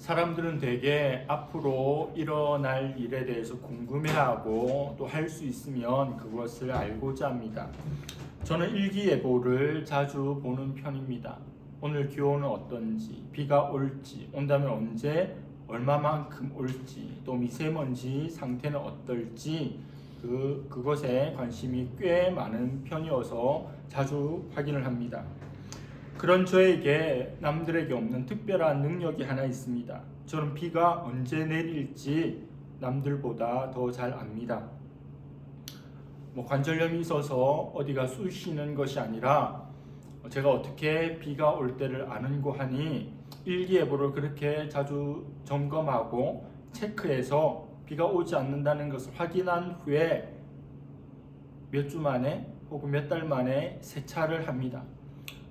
사람들은 대개 앞으로 일어날 일에 대해서 궁금해하고 또 할 수 있으면 그것을 알고자 합니다. 저는 일기예보를 자주 보는 편입니다. 오늘 기온은 어떤지, 비가 올지, 온다면 언제, 얼마만큼 올지, 또 미세먼지 상태는 어떨지 그것에 관심이 꽤 많은 편이어서 자주 확인을 합니다. 그런 저에게 남들에게 없는 특별한 능력이 하나 있습니다. 저는 비가 언제 내릴지 남들보다 더 잘 압니다. 관절염이 있어서 어디가 쑤시는 것이 아니라 제가 어떻게 비가 올 때를 아는고 하니 일기예보를 그렇게 자주 점검하고 체크해서 비가 오지 않는다는 것을 확인한 후에 몇 주 만에 혹은 몇 달 만에 세차를 합니다.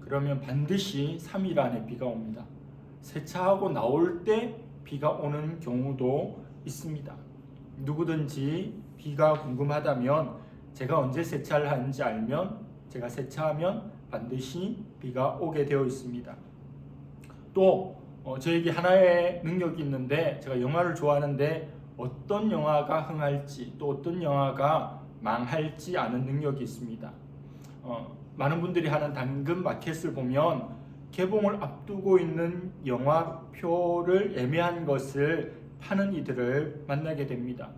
그러면 반드시 3일 안에 비가 옵니다. 세차하고 나올 때 비가 오는 경우도 있습니다. 누구든지 비가 궁금하다면 제가 언제 세차를 하는지 알면 제가 세차하면 반드시 비가 오게 되어 있습니다. 또 저에게 하나의 능력이 있는데 제가 영화를 좋아하는데 어떤 영화가 흥할지 또 어떤 영화가 망할지 아는 능력이 있습니다. 많은 분들이 하는 당근 마켓을 보면 개봉을 앞두고 있는 영화표를 애매한 것을 파는 이들을 만나게 됩니다.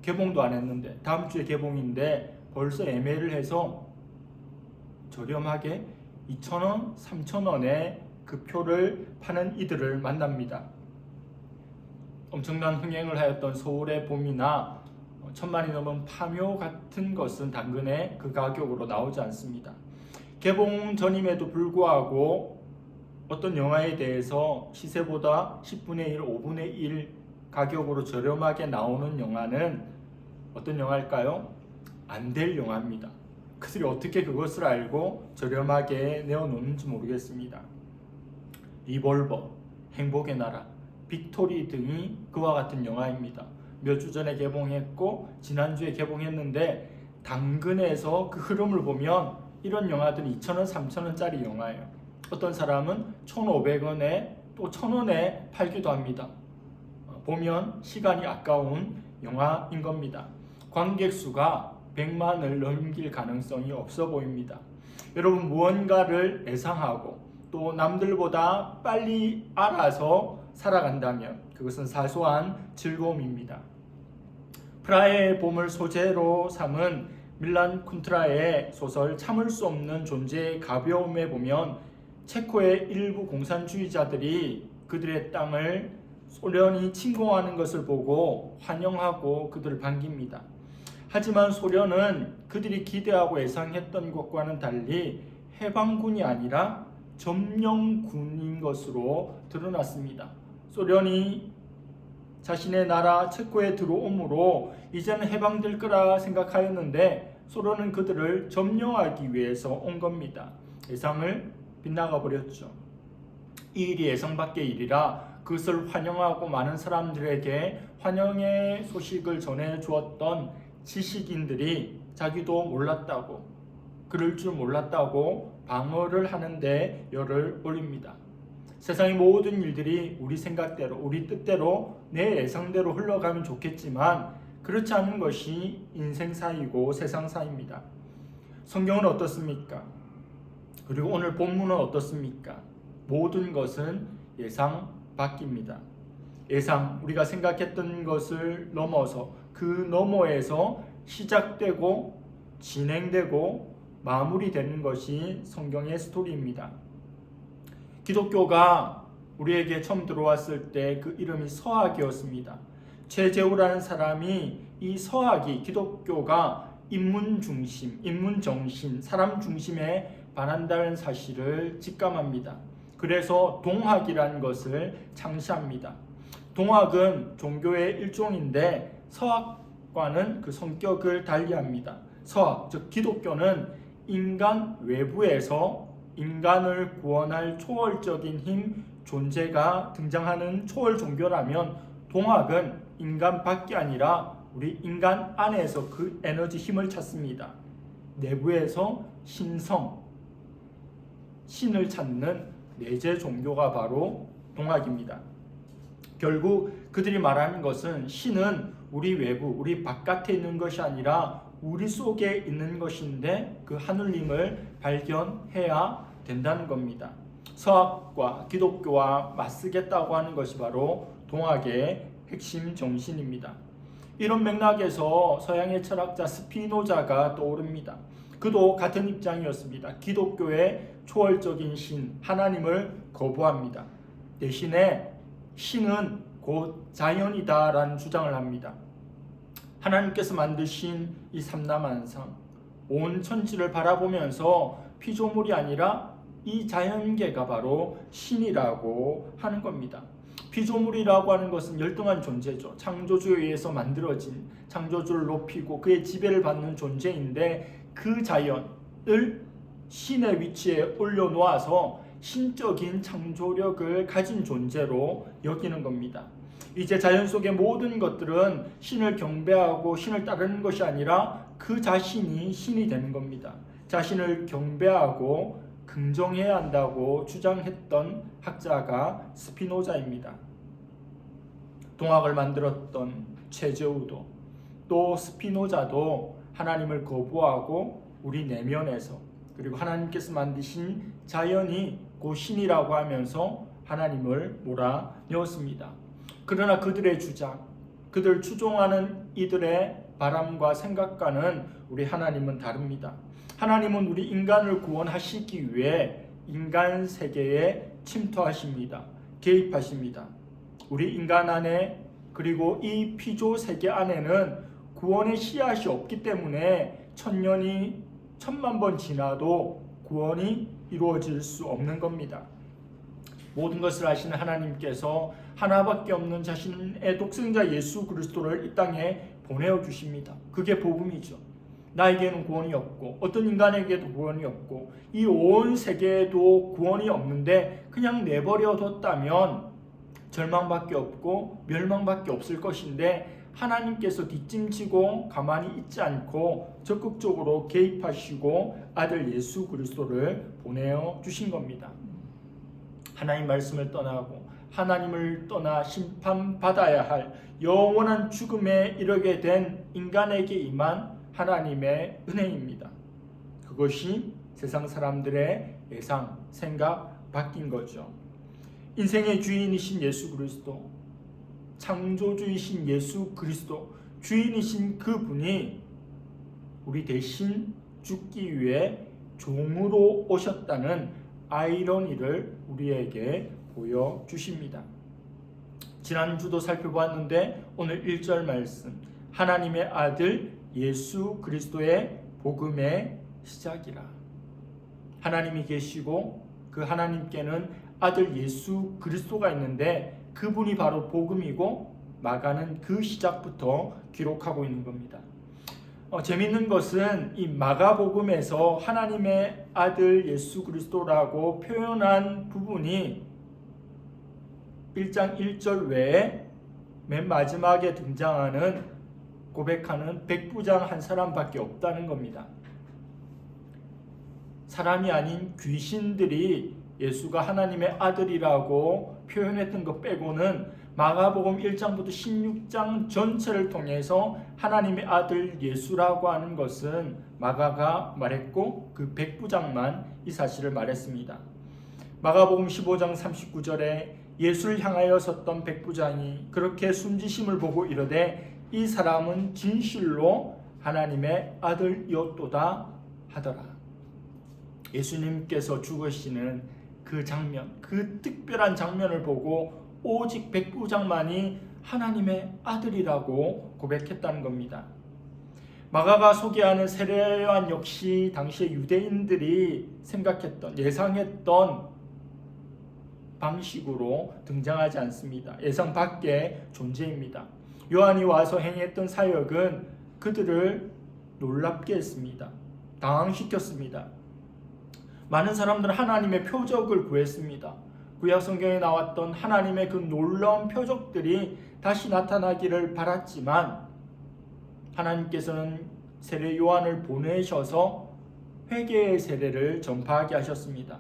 개봉도 안 했는데 다음 주에 개봉인데 벌써 애매를 해서 저렴하게 2,000원, 3,000원에 그 표를 파는 이들을 만납니다. 엄청난 흥행을 하였던 서울의 봄이나 1,000만이 넘은 파묘 같은 것은 당근에 그 가격으로 나오지 않습니다. 개봉 전임에도 불구하고 어떤 영화에 대해서 시세보다 10분의 1, 5분의 1 가격으로 저렴하게 나오는 영화는 어떤 영화일까요? 안 될 영화입니다. 그들이 어떻게 그것을 알고 저렴하게 내어놓는지 모르겠습니다. 리볼버, 행복의 나라, 빅토리 등이 그와 같은 영화입니다. 몇 주 전에 개봉했고 지난주에 개봉했는데 당근에서 그 흐름을 보면 이런 영화들은 2,000원, 3,000원짜리 영화예요. 어떤 사람은 1,500원에 또 1,000원에 팔기도 합니다. 보면 시간이 아까운 영화인 겁니다. 관객 수가 100만을 넘길 가능성이 없어 보입니다. 여러분 무언가를 예상하고 또 남들보다 빨리 알아서 살아간다면 그것은 사소한 즐거움입니다. 프라하의 봄을 소재로 삼은 밀란 쿤트라의 소설 참을 수 없는 존재의 가벼움에 보면 체코의 일부 공산주의자들이 그들의 땅을 소련이 침공하는 것을 보고 환영하고 그들을 반깁니다. 하지만 소련은 그들이 기대하고 예상했던 것과는 달리 해방군이 아니라 점령군인 것으로 드러났습니다. 소련이 자신의 나라 체코에 들어오므로 이제는 해방될 거라 생각하였는데 소련은 그들을 점령하기 위해서 온 겁니다. 예상을 빗나가 버렸죠. 이 일이 예상 밖의 일이라 그것을 환영하고 많은 사람들에게 환영의 소식을 전해 주었던 지식인들이 자기도 몰랐다고, 그럴 줄 몰랐다고 방어를 하는데 열을 올립니다. 세상의 모든 일들이 우리 생각대로, 우리 뜻대로, 내 예상대로 흘러가면 좋겠지만 그렇지 않은 것이 인생사이고 세상사입니다. 성경은 어떻습니까? 그리고 오늘 본문은 어떻습니까? 모든 것은 예상 밖입니다. 예상, 우리가 생각했던 것을 넘어서 그 너머에서 시작되고 진행되고 마무리되는 것이 성경의 스토리입니다. 기독교가 우리에게 처음 들어왔을 때 그 이름이 서학이었습니다. 최재우라는 사람이 이 서학이 기독교가 인문 중심, 인문 정신, 사람 중심에 반한다는 사실을 직감합니다. 그래서 동학이라는 것을 창시합니다. 동학은 종교의 일종인데 서학과는 그 성격을 달리합니다. 서학, 즉 기독교는 인간 외부에서 인간을 구원할 초월적인 힘, 존재가 등장하는 초월 종교라면 동학은 인간 밖이 아니라 우리 인간 안에서 그 에너지 힘을 찾습니다. 내부에서 신성, 신을 찾는 내재 종교가 바로 동학입니다. 결국 그들이 말하는 것은 신은 우리 외부, 우리 바깥에 있는 것이 아니라 우리 속에 있는 것인데 그 하느님을 발견해야 된다는 겁니다. 서학과 기독교와 맞서겠다고 하는 것이 바로 동학의 핵심 정신입니다. 이런 맥락에서 서양의 철학자 스피노자가 떠오릅니다. 그도 같은 입장이었습니다. 기독교의 초월적인 신, 하나님을 거부합니다. 대신에 신은 곧 자연이다라는 주장을 합니다. 하나님께서 만드신 이 삼라만상, 온 천지를 바라보면서 피조물이 아니라 이 자연계가 바로 신이라고 하는 겁니다. 피조물이라고 하는 것은 열등한 존재죠. 창조주에 의해서 만들어진, 창조주를 높이고 그의 지배를 받는 존재인데 그 자연을 신의 위치에 올려놓아서 신적인 창조력을 가진 존재로 여기는 겁니다. 이제 자연 속의 모든 것들은 신을 경배하고 신을 따르는 것이 아니라 그 자신이 신이 되는 겁니다. 자신을 경배하고 긍정해야 한다고 주장했던 학자가 스피노자입니다. 동학을 만들었던 최저우도 또 스피노자도 하나님을 거부하고 우리 내면에서 그리고 하나님께서 만드신 자연이 곧 신이라고 하면서 하나님을 몰아넣었습니다. 그러나 그들의 주장, 그들 추종하는 이들의 바람과 생각과는 우리 하나님은 다릅니다. 하나님은 우리 인간을 구원하시기 위해 인간 세계에 침투하십니다. 개입하십니다. 우리 인간 안에 그리고 이 피조 세계 안에는 구원의 씨앗이 없기 때문에 천년이 1000만 번 지나도 구원이 이루어질 수 없는 겁니다. 모든 것을 아시는 하나님께서 하나밖에 없는 자신의 독생자 예수 그리스도를 이 땅에 보내어 주십니다. 그게 복음이죠. 나에게는 구원이 없고 어떤 인간에게도 구원이 없고 이 온 세계에도 구원이 없는데 그냥 내버려 뒀다면 절망밖에 없고 멸망밖에 없을 것인데 하나님께서 뒷짐지고 가만히 있지 않고 적극적으로 개입하시고 아들 예수 그리스도를 보내어 주신 겁니다. 하나님 말씀을 떠나고 하나님을 떠나 심판받아야 할 영원한 죽음에 이르게 된 인간에게 임한 하나님의 은혜입니다. 그것이 세상 사람들의 예상, 생각 바뀐 거죠. 인생의 주인이신 예수 그리스도, 창조주이신 예수 그리스도, 주인이신 그분이 우리 대신 죽기 위해 종으로 오셨다는 아이러니를 우리에게 보여주십니다. 지난주도 살펴보았는데 오늘 1절 말씀, 하나님의 아들 예수 그리스도의 복음의 시작이라. 하나님이 계시고 그 하나님께는 아들 예수 그리스도가 있는데 그분이 바로 복음이고 마가는 그 시작부터 기록하고 있는 겁니다. 재밌는 것은 이 마가복음에서 하나님의 아들 예수 그리스도라고 표현한 부분이 1장 1절 외에 맨 마지막에 등장하는 고백하는 백부장 한 사람밖에 없다는 겁니다. 사람이 아닌 귀신들이 예수가 하나님의 아들이라고 표현했던 것 빼고는 마가복음 1장부터 16장 전체를 통해서 하나님의 아들 예수라고 하는 것은 마가가 말했고 그 백부장만 이 사실을 말했습니다. 마가복음 15장 39절에 예수를 향하여 섰던 백부장이 그렇게 숨지심을 보고 이르되 이 사람은 진실로 하나님의 아들이었도다 하더라. 예수님께서 죽으시는 그 장면, 그 특별한 장면을 보고 오직 백부장만이 하나님의 아들이라고 고백했다는 겁니다. 마가가 소개하는 세례요한 역시 당시의 유대인들이 생각했던, 예상했던 방식으로 등장하지 않습니다. 예상 밖의 존재입니다. 요한이 와서 행했던 사역은 그들을 놀랍게 했습니다. 당황시켰습니다. 많은 사람들은 하나님의 표적을 구했습니다. 구약 성경에 나왔던 하나님의 그 놀라운 표적들이 다시 나타나기를 바랐지만 하나님께서는 세례 요한을 보내셔서 회개의 세례를 전파하게 하셨습니다.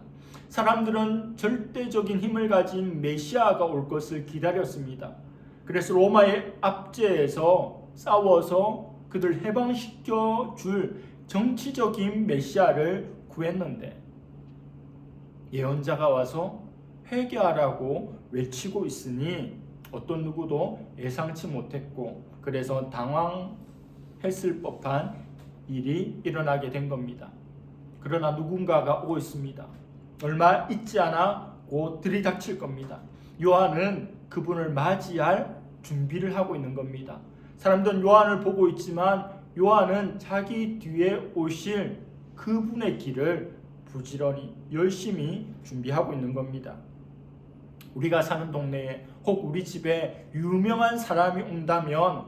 사람들은 절대적인 힘을 가진 메시아가 올 것을 기다렸습니다. 그래서 로마의 압제에서 싸워서 그들 해방시켜 줄 정치적인 메시아를 구했는데 예언자가 와서 회개하라고 외치고 있으니 어떤 누구도 예상치 못했고 그래서 당황했을 법한 일이 일어나게 된 겁니다. 그러나 누군가가 오고 있습니다. 얼마 있지 않아 곧 들이닥칠 겁니다. 요한은 그분을 맞이할 준비를 하고 있는 겁니다. 사람들은 요한을 보고 있지만 요한은 자기 뒤에 오실 그분의 길을 부지런히 열심히 준비하고 있는 겁니다. 우리가 사는 동네에 혹 우리 집에 유명한 사람이 온다면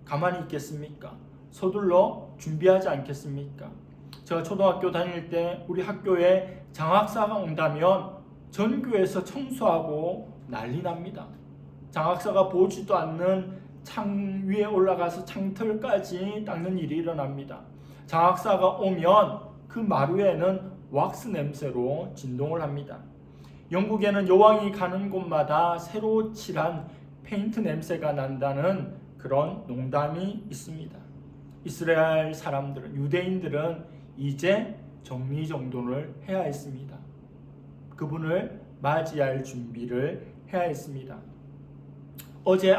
가만히 있겠습니까? 서둘러 준비하지 않겠습니까? 제가 초등학교 다닐 때 우리 학교에 장학사가 온다면 전교에서 청소하고 난리 납니다. 장학사가 보지도 않는 창 위에 올라가서 창틀까지 닦는 일이 일어납니다. 장학사가 오면 그 마루에는 왁스 냄새로 진동을 합니다. 영국에는 여왕이 가는 곳마다 새로 칠한 페인트 냄새가 난다는 그런 농담이 있습니다. 이스라엘 사람들은, 유대인들은 이제 정리정돈을 해야 했습니다. 그분을 맞이할 준비를 해야 했습니다. 어제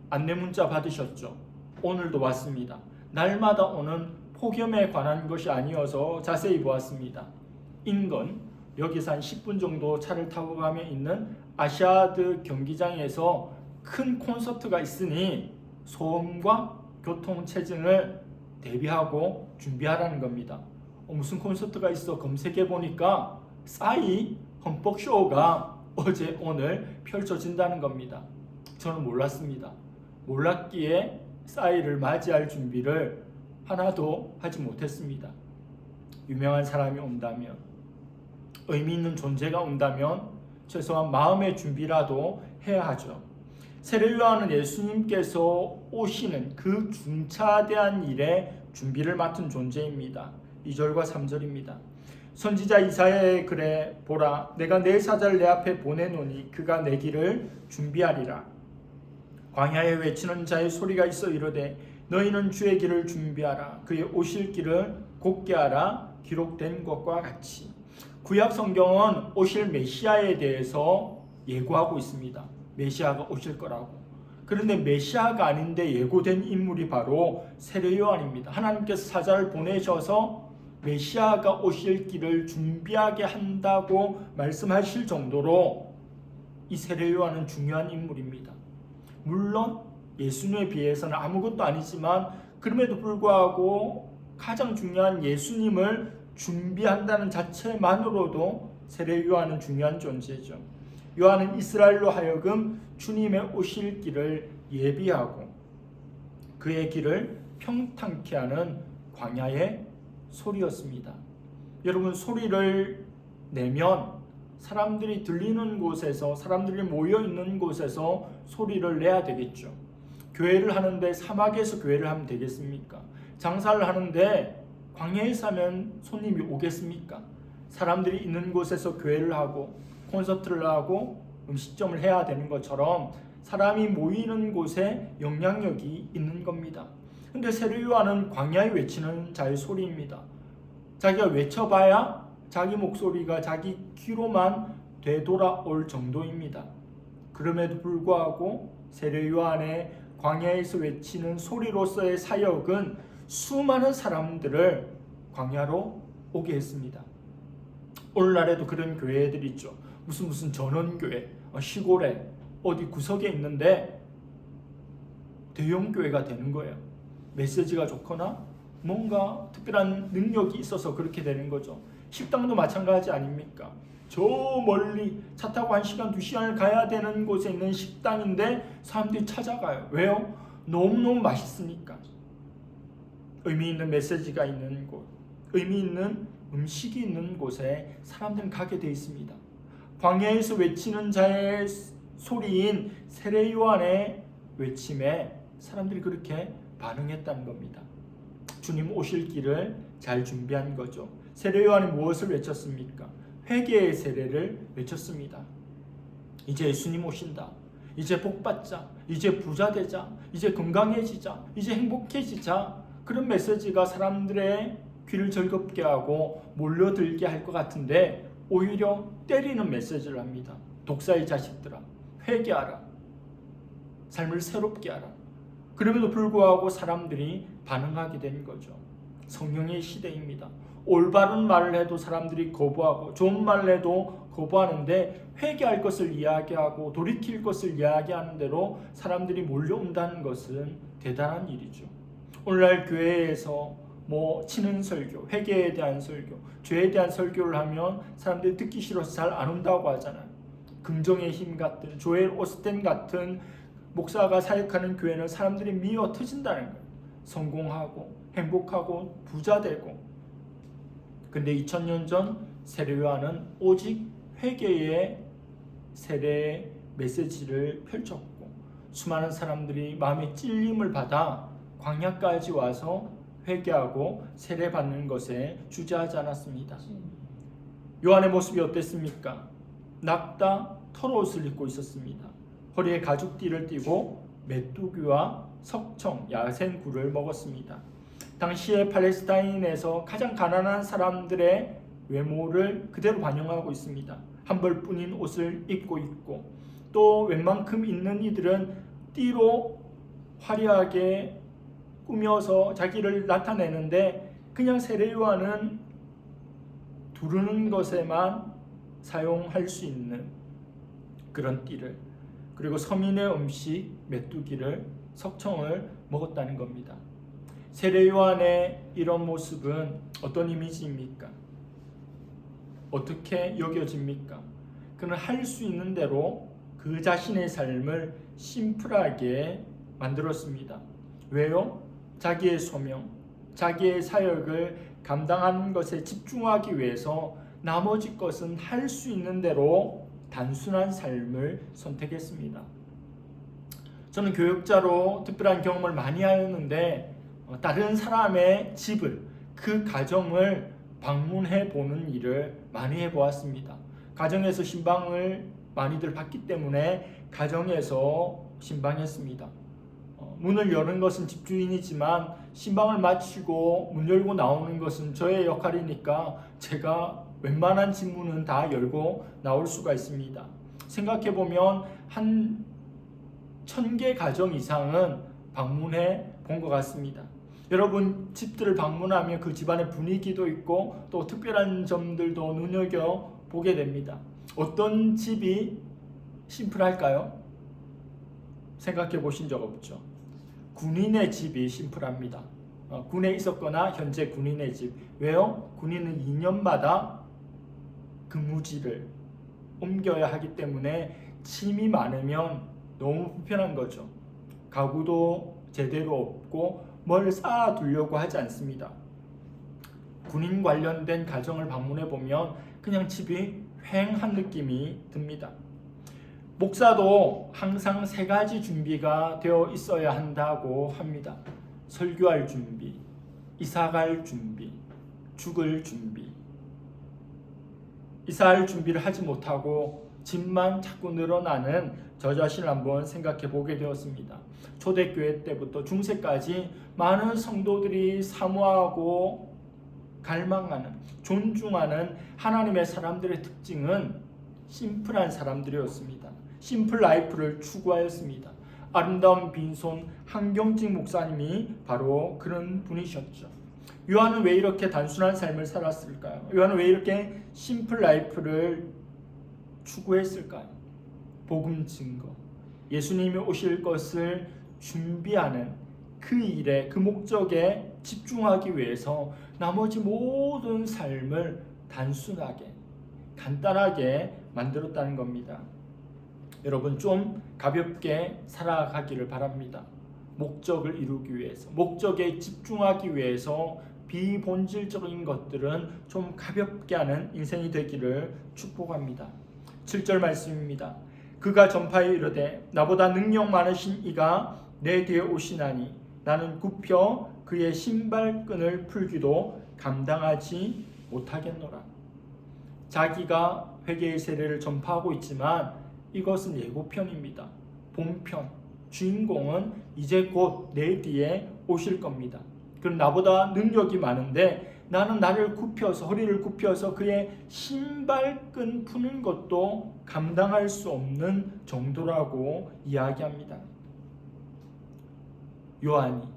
안내문자 받으셨죠? 오늘도 왔습니다. 날마다 오는 폭염에 관한 것이 아니어서 자세히 보았습니다. 인근 여기서 한 10분 정도 차를 타고 가면 있는 아시아드 경기장에서 큰 콘서트가 있으니 소음과 교통체증을 대비하고 준비하라는 겁니다. 무슨 콘서트가 있어 검색해 보니까 싸이 흠뻑쇼가 어제 오늘 펼쳐진다는 겁니다. 저는 몰랐습니다. 몰랐기에 싸이를 맞이할 준비를 하나도 하지 못했습니다. 유명한 사람이 온다면, 의미 있는 존재가 온다면 최소한 마음의 준비라도 해야 하죠. 세례요한은 예수님께서 오시는 그 중차대한 일에 준비를 맡은 존재입니다. 2절과 3절입니다. 선지자 이사야의 글에 보라, 내가 내 사자를 내 앞에 보내노니 그가 내 길을 준비하리라. 광야에 외치는 자의 소리가 있어 이르되 너희는 주의 길을 준비하라. 그의 오실 길을 곧게 하라. 기록된 것과 같이. 구약 성경은 오실 메시아에 대해서 예고하고 있습니다. 메시아가 오실 거라고. 그런데 메시아가 아닌데 예고된 인물이 바로 세례 요한입니다. 하나님께서 사자를 보내셔서 메시아가 오실 길을 준비하게 한다고 말씀하실 정도로 이 세례 요한은 중요한 인물입니다. 물론 예수님에 비해서는 아무것도 아니지만 그럼에도 불구하고 가장 중요한 예수님을 준비한다는 자체만으로도 세례 요한은 중요한 존재죠. 요한은 이스라엘로 하여금 주님의 오실 길을 예비하고 그의 길을 평탄케 하는 광야의 소리였습니다. 여러분, 소리를 내면 사람들이 들리는 곳에서, 사람들이 모여 있는 곳에서 소리를 내야 되겠죠. 교회를 하는데 사막에서 교회를 하면 되겠습니까? 장사를 하는데 광야에서 하면 손님이 오겠습니까? 사람들이 있는 곳에서 교회를 하고 콘서트를 하고 음식점을 해야 되는 것처럼 사람이 모이는 곳에 영향력이 있는 겁니다. 근데 세례 요한은 광야에 외치는 자의 소리입니다. 자기가 외쳐봐야 자기 목소리가 자기 귀로만 되돌아올 정도입니다. 그럼에도 불구하고 세례 요한의 광야에서 외치는 소리로서의 사역은 수많은 사람들을 광야로 오게 했습니다. 오늘날에도 그런 교회들이 있죠. 무슨 전원교회, 시골에 어디 구석에 있는데 대형교회가 되는 거예요. 메시지가 좋거나 뭔가 특별한 능력이 있어서 그렇게 되는 거죠. 식당도 마찬가지 아닙니까? 저 멀리 차 타고 1시간, 2시간을 가야 되는 곳에 있는 식당인데 사람들이 찾아가요. 왜요? 너무너무 맛있으니까. 의미 있는 메시지가 있는 곳, 의미 있는 음식이 있는 곳에 사람들은 가게 되어 있습니다. 광야에서 외치는 자의 소리인 세례 요한의 외침에 사람들이 그렇게 반응했다는 겁니다. 주님 오실 길을 잘 준비한 거죠. 세례 요한이 무엇을 외쳤습니까? 회개의 세례를 외쳤습니다. 이제 예수님 오신다. 이제 복받자. 이제 부자 되자. 이제 건강해지자. 이제 행복해지자. 그런 메시지가 사람들의 귀를 즐겁게 하고 몰려들게 할 것 같은데 오히려 때리는 메시지를 합니다. 독사의 자식들아, 회개하라. 삶을 새롭게 하라. 그럼에도 불구하고 사람들이 반응하게 된 거죠. 성령의 시대입니다. 올바른 말을 해도 사람들이 거부하고 좋은 말을 해도 거부하는데 회개할 것을 이야기하고 돌이킬 것을 이야기하는 대로 사람들이 몰려온다는 것은 대단한 일이죠. 오늘날 교회에서 치는 설교, 회개에 대한 설교, 죄에 대한 설교를 하면 사람들이 듣기 싫어서 잘 안 온다고 하잖아요. 긍정의 힘 같은 조엘 오스텐 같은 목사가 사역하는 교회는 사람들이 미어 터진다는 거예요. 성공하고 행복하고 부자 되고. 근데 2000년 전 세례요한은 오직 회개의 세례 메시지를 펼쳤고 수많은 사람들이 마음의 찔림을 받아 광야까지 와서 회개하고 세례받는 것에 주저하지 않았습니다. 요한의 모습이 어땠습니까? 낙타 털옷을 입고 있었습니다. 허리에 가죽띠를 띠고 메뚜기와 석청, 야생굴을 먹었습니다. 당시에 팔레스타인에서 가장 가난한 사람들의 외모를 그대로 반영하고 있습니다. 한 벌뿐인 옷을 입고 있고 또 웬만큼 있는 이들은 띠로 화려하게 꾸며서 자기를 나타내는데 그냥 세례요한은 두르는 것에만 사용할 수 있는 그런 띠를, 그리고 서민의 음식 메뚜기를, 석청을 먹었다는 겁니다. 세례요한의 이런 모습은 어떤 이미지입니까? 어떻게 여겨집니까? 그는 할 수 있는 대로 그 자신의 삶을 심플하게 만들었습니다. 왜요? 자기의 소명, 자기의 사역을 감당하는 것에 집중하기 위해서 나머지 것은 할 수 있는 대로 단순한 삶을 선택했습니다. 저는 교육자로 특별한 경험을 많이 하였는데 다른 사람의 집을, 그 가정을 방문해 보는 일을 많이 해보았습니다. 가정에서 신방을 많이들 받기 때문에 가정에서 신방했습니다. 문을 여는 것은 집주인이지만 신방을 마치고 문 열고 나오는 것은 저의 역할이니까 제가 웬만한 집문은 다 열고 나올 수가 있습니다. 생각해보면 한 1000개 가정 이상은 방문해 본 것 같습니다. 여러분 집들을 방문하면 그 집안의 분위기도 있고 또 특별한 점들도 눈여겨보게 됩니다. 어떤 집이 심플할까요? 생각해 보신 적 없죠? 군인의 집이 심플합니다. 군에 있었거나 현재 군인의 집. 왜요? 군인은 2년마다 근무지를 옮겨야 하기 때문에 짐이 많으면 너무 불편한 거죠. 가구도 제대로 없고 뭘 쌓아두려고 하지 않습니다. 군인 관련된 가정을 방문해 보면 그냥 집이 휑한 느낌이 듭니다. 목사도 항상 3가지 준비가 되어 있어야 한다고 합니다. 설교할 준비, 이사갈 준비, 죽을 준비. 이사할 준비를 하지 못하고 집만 자꾸 늘어나는 저 자신을 한번 생각해 보게 되었습니다. 초대교회 때부터 중세까지 많은 성도들이 사모하고 갈망하는, 존중하는 하나님의 사람들의 특징은 심플한 사람들이었습니다. 심플 라이프를 추구하였습니다. 아름다운 빈손 한경직 목사님이 바로 그런 분이셨죠. 요한은 왜 이렇게 단순한 삶을 살았을까요? 요한은 왜 이렇게 심플 라이프를 추구했을까요? 복음 증거, 예수님이 오실 것을 준비하는 그 일에, 그 목적에 집중하기 위해서 나머지 모든 삶을 단순하게, 간단하게 만들었다는 겁니다. 여러분 좀 가볍게 살아가기를 바랍니다. 목적을 이루기 위해서, 목적에 집중하기 위해서 비본질적인 것들은 좀 가볍게 하는 인생이 되기를 축복합니다. 7절 말씀입니다. 그가 전파에 이르되 나보다 능력 많으신 이가 내 뒤에 오시나니 나는 굽혀 그의 신발끈을 풀기도 감당하지 못하겠노라. 자기가 회개의 세례를 전파하고 있지만 이것은 예고편입니다. 본편, 주인공은 이제 곧 내 뒤에 오실 겁니다. 그럼 나보다 능력이 많은데 나는 나를 굽혀서, 허리를 굽혀서 그의 신발끈 푸는 것도 감당할 수 없는 정도라고 이야기합니다. 요한이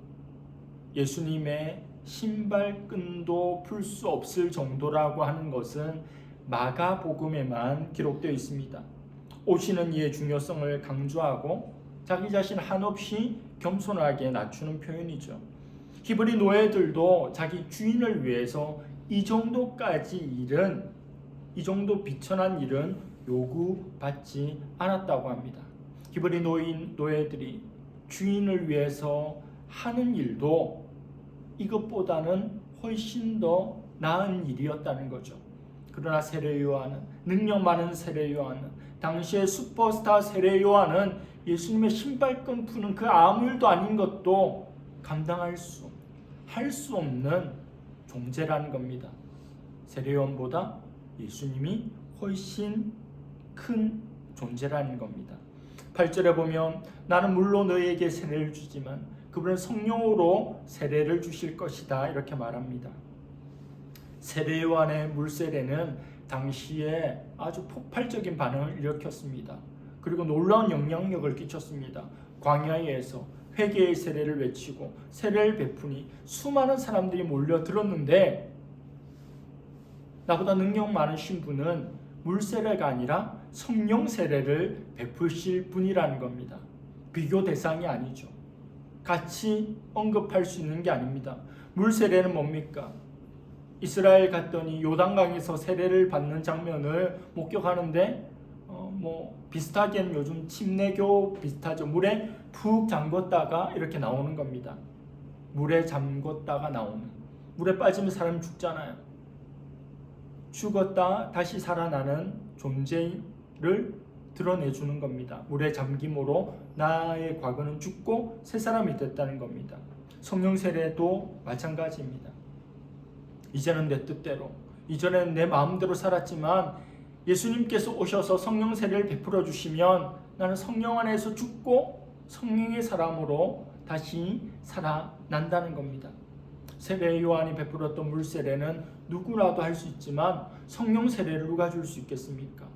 예수님의 신발끈도 풀 수 없을 정도라고 하는 것은 마가복음에만 기록되어 있습니다. 오시는 이의 중요성을 강조하고 자기 자신 한없이 겸손하게 낮추는 표현이죠. 히브리 노예들도 자기 주인을 위해서 이 정도 비천한 일은 요구받지 않았다고 합니다. 히브리 노예들이 주인을 위해서 하는 일도 이것보다는 훨씬 더 나은 일이었다는 거죠. 그러나 세례 요한은, 능력 많은 세례 요한은, 당시의 슈퍼스타 세례 요한은 예수님의 신발끈 푸는 그 아무 일도 아닌 것도 감당할 수 없는 존재라는 겁니다. 세례 요한보다 예수님이 훨씬 큰 존재라는 겁니다. 8절에 보면 나는 물로 너희에게 세례를 주지만 그분은 성령으로 세례를 주실 것이다 이렇게 말합니다. 세례 요한의 물세례는 당시에 아주 폭발적인 반응을 일으켰습니다. 그리고 놀라운 영향력을 끼쳤습니다. 광야에서 회개의 세례를 외치고 세례를 베푸니 수많은 사람들이 몰려들었는데 나보다 능력 많으신 분은 물세례가 아니라 성령 세례를 베푸실 분이라는 겁니다. 비교 대상이 아니죠. 같이 언급할 수 있는 게 아닙니다. 물세례는 뭡니까? 이스라엘 갔더니 요단강에서 세례를 받는 장면을 목격하는데 비슷하게는 요즘 침례교 비슷하죠. 물에 푹 잠궜다가 이렇게 나오는 겁니다. 물에 잠궜다가 나오는. 물에 빠지면 사람 죽잖아요. 죽었다 다시 살아나는 존재를 드러내주는 겁니다. 물에 잠김으로 나의 과거는 죽고 새 사람이 됐다는 겁니다. 성령 세례도 마찬가지입니다. 이제는 내 뜻대로, 이전에는 내 마음대로 살았지만 예수님께서 오셔서 성령 세례를 베풀어 주시면 나는 성령 안에서 죽고 성령의 사람으로 다시 살아난다는 겁니다. 세례 요한이 베풀었던 물 세례는 누구라도 할 수 있지만 성령 세례를 누가 줄 수 있겠습니까?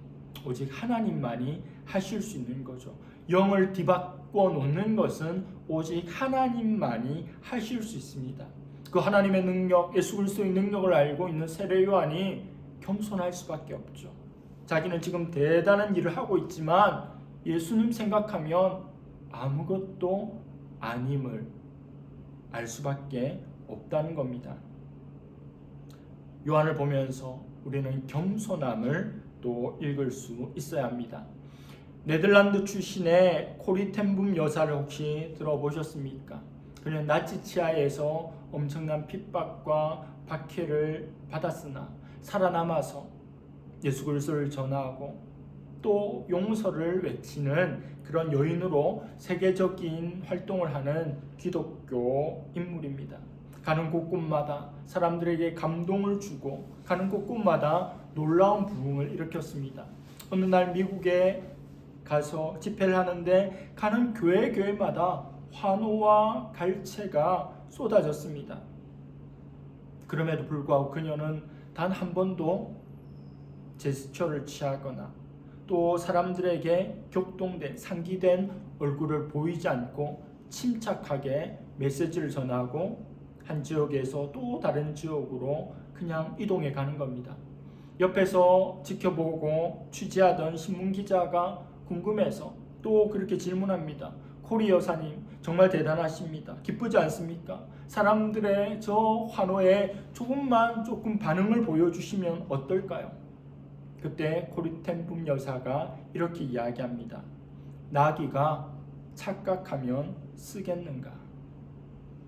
오직 하나님만이 하실 수 있는 거죠. 영을 뒤바꿔 놓는 것은 오직 하나님만이 하실 수 있습니다. 그 하나님의 능력, 예수 그리스도의 능력을 알고 있는 세례 요한이 겸손할 수밖에 없죠. 자기는 지금 대단한 일을 하고 있지만 예수님 생각하면 아무것도 아님을 알 수밖에 없다는 겁니다. 요한을 보면서 우리는 겸손함을 또 읽을 수 있어야 합니다. 네덜란드 출신의 코리 텐붐 여사를 혹시 들어보셨습니까? 그는 나치 치하에서 엄청난 핍박과 박해를 받았으나 살아남아서 예수 그리스도를 전하고 또 용서를 외치는 그런 여인으로 세계적인 활동을 하는 기독교 인물입니다. 가는 곳곳마다 사람들에게 감동을 주고 가는 곳곳마다 놀라운 부흥을 일으켰습니다. 어느 날 미국에 가서 집회를 하는데 가는 교회마다 환호와 갈채가 쏟아졌습니다. 그럼에도 불구하고 그녀는 단 한 번도 제스처를 취하거나 또 사람들에게 격동된 상기된 얼굴을 보이지 않고 침착하게 메시지를 전하고 한 지역에서 또 다른 지역으로 그냥 이동해 가는 겁니다. 옆에서 지켜보고 취재하던 신문기자가 궁금해서 또 그렇게 질문합니다. 코리 여사님 정말 대단하십니다. 기쁘지 않습니까? 사람들의 저 환호에 조금 반응을 보여주시면 어떨까요? 그때 코리 텐붐 여사가 이렇게 이야기합니다. 나귀가 착각하면 쓰겠는가?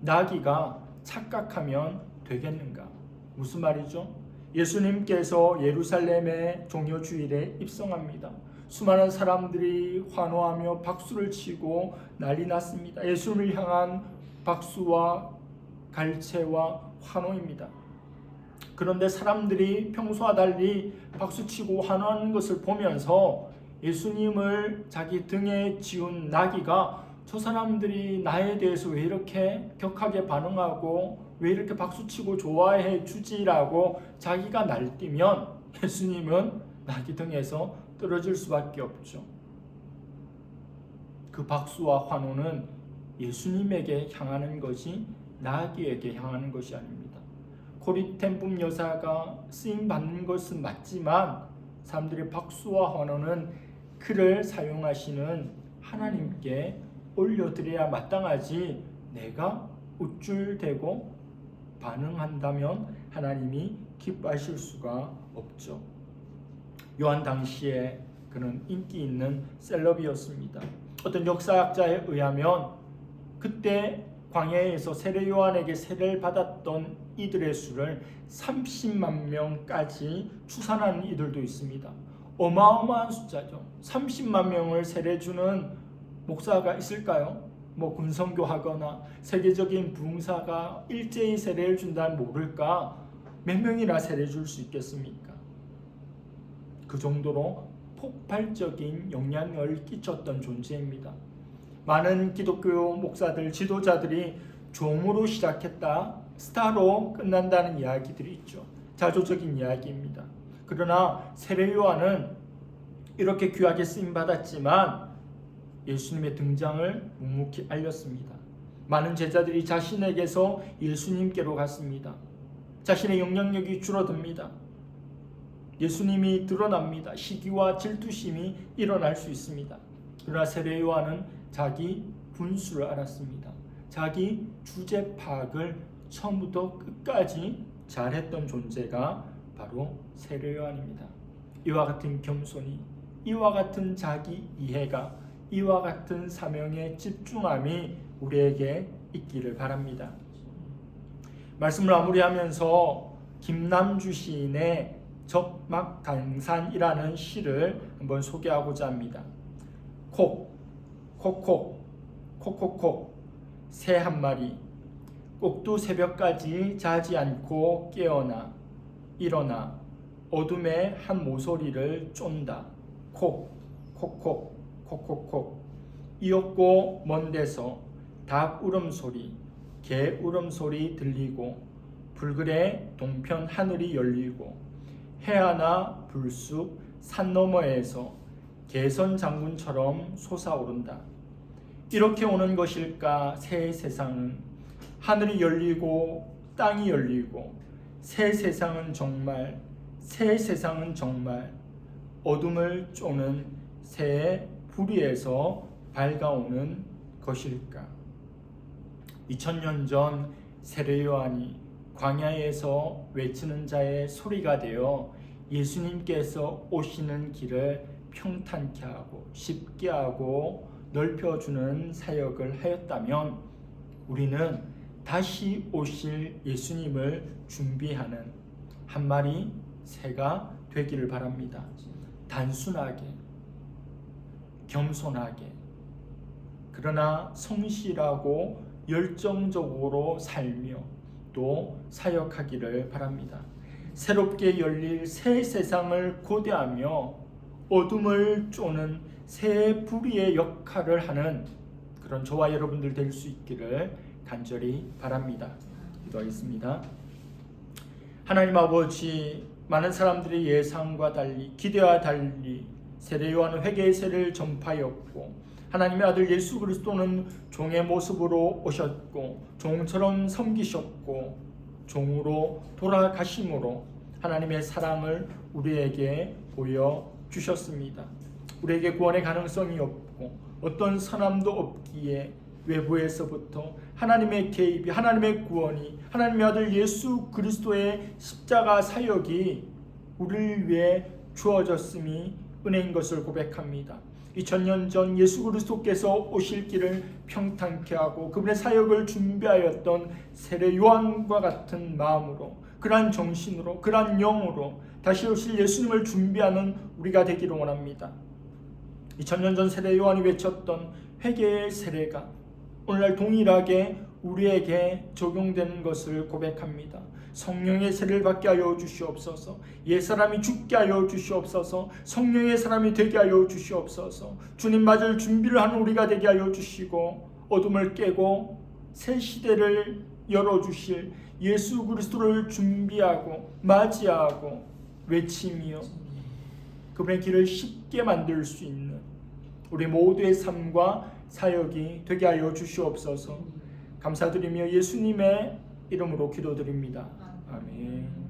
나귀가 착각하면 되겠는가? 무슨 말이죠? 예수님께서 예루살렘의 종려주일에 입성합니다. 수많은 사람들이 환호하며 박수를 치고 난리 났습니다. 예수님을 향한 박수와 갈채와 환호입니다. 그런데 사람들이 평소와 달리 박수치고 환호하는 것을 보면서 예수님을 자기 등에 지운 나귀가 저 사람들이 나에 대해서 왜 이렇게 격하게 반응하고 왜 이렇게 박수치고 좋아해 주지라고 자기가 날뛰면 예수님은 나귀 등에서 떨어질 수밖에 없죠. 그 박수와 환호는 예수님에게 향하는 것이 나귀에게 향하는 것이 아닙니다. 코리템붐 여사가 쓰임 받는 것은 맞지만 사람들의 박수와 환호는 그를 사용하시는 하나님께 올려드려야 마땅하지, 내가 우쭐대고 반응한다면 하나님이 기뻐하실 수가 없죠. 요한 당시에 그는 인기 있는 셀럽이었습니다. 어떤 역사학자에 의하면 그때 광야에서 세례 요한에게 세례를 받았던 이들의 수를 30만 명까지 추산하는 이들도 있습니다. 어마어마한 숫자죠. 30만 명을 세례 주는 목사가 있을까요? 군성교하거나 세계적인 부흥사가 일제히 세례를 준다면 모를까? 몇 명이나 세례 줄 수 있겠습니까? 그 정도로 폭발적인 영향을 끼쳤던 존재입니다. 많은 기독교 목사들, 지도자들이 종으로 시작했다 스타로 끝난다는 이야기들이 있죠. 자조적인 이야기입니다. 그러나 세례 요한은 이렇게 귀하게 쓰임 받았지만 예수님의 등장을 묵묵히 알렸습니다. 많은 제자들이 자신에게서 예수님께로 갔습니다. 자신의 영향력이 줄어듭니다. 예수님이 드러납니다. 시기와 질투심이 일어날 수 있습니다. 그러나 세례 요한은 자기 분수를 알았습니다. 자기 주제 파악을 처음부터 끝까지 잘했던 존재가 바로 세례 요한입니다. 이와 같은 겸손이, 이와 같은 자기 이해가, 이와 같은 사명에 집중함이 우리에게 있기를 바랍니다. 말씀을 마무리하면서 김남주 시인의 적막당산이라는 시를 한번 소개하고자 합니다. 콕, 콕콕, 콕콕콕, 새 한 마리 꼭두 새벽까지 자지 않고 깨어나 일어나 어둠의 한 모서리를 쫀다. 콕, 콕콕, 콕콕콕. 이었고 먼 데서 닭 울음소리, 개 울음소리 들리고 불그레 동편 하늘이 열리고 해하나 불쑥 산 너머에서 개선 장군처럼 솟아오른다. 이렇게 오는 것일까 새 세상은. 하늘이 열리고 땅이 열리고 새 세상은 정말, 새 세상은 정말 어둠을 쪼는 새의 부리에서 밝아오는 것일까. 2000년 전 세례 요한이 광야에서 외치는 자의 소리가 되어 예수님께서 오시는 길을 평탄케 하고 쉽게 하고 넓혀주는 사역을 하였다면 우리는 다시 오실 예수님을 준비하는 한 마리 새가 되기를 바랍니다. 단순하게, 겸손하게, 그러나 성실하고 열정적으로 살며 또 사역하기를 바랍니다. 새롭게 열릴 새 세상을 고대하며 어둠을 쪼는 새 부리의 역할을 하는 그런 저와 여러분들 될 수 있기를 간절히 바랍니다. 기도하겠습니다. 하나님 아버지, 많은 사람들의 예상과 달리, 기대와 달리 세례 요한은 회개의 세례를 전파하였고 하나님의 아들 예수 그리스도는 종의 모습으로 오셨고 종처럼 섬기셨고 종으로 돌아가심으로 하나님의 사랑을 우리에게 보여주셨습니다. 우리에게 구원의 가능성이 없고 어떤 선함도 없기에 외부에서부터 하나님의 개입이, 하나님의 구원이, 하나님의 아들 예수 그리스도의 십자가 사역이 우리를 위해 주어졌음이 은혜인 것을 고백합니다. 2000년 전 예수 그리스도께서 오실 길을 평탄케 하고 그분의 사역을 준비하였던 세례 요한과 같은 마음으로, 그러한 정신으로, 그러한 영으로 다시 오실 예수님을 준비하는 우리가 되기를 원합니다. 2000년 전 세례 요한이 외쳤던 회개의 세례가 오늘날 동일하게 우리에게 적용되는 것을 고백합니다. 성령의 세를 받게 하여 주시옵소서. 옛사람이 죽게 하여 주시옵소서. 성령의 사람이 되게 하여 주시옵소서. 주님 맞을 준비를 하는 우리가 되게 하여 주시고 어둠을 깨고 새 시대를 열어주실 예수 그리스도를 준비하고 맞이하고 외치며 그분의 길을 쉽게 만들 수 있는 우리 모두의 삶과 사역이 되게 하여 주시옵소서. 감사드리며 예수님의 이름으로 기도드립니다. 아멘.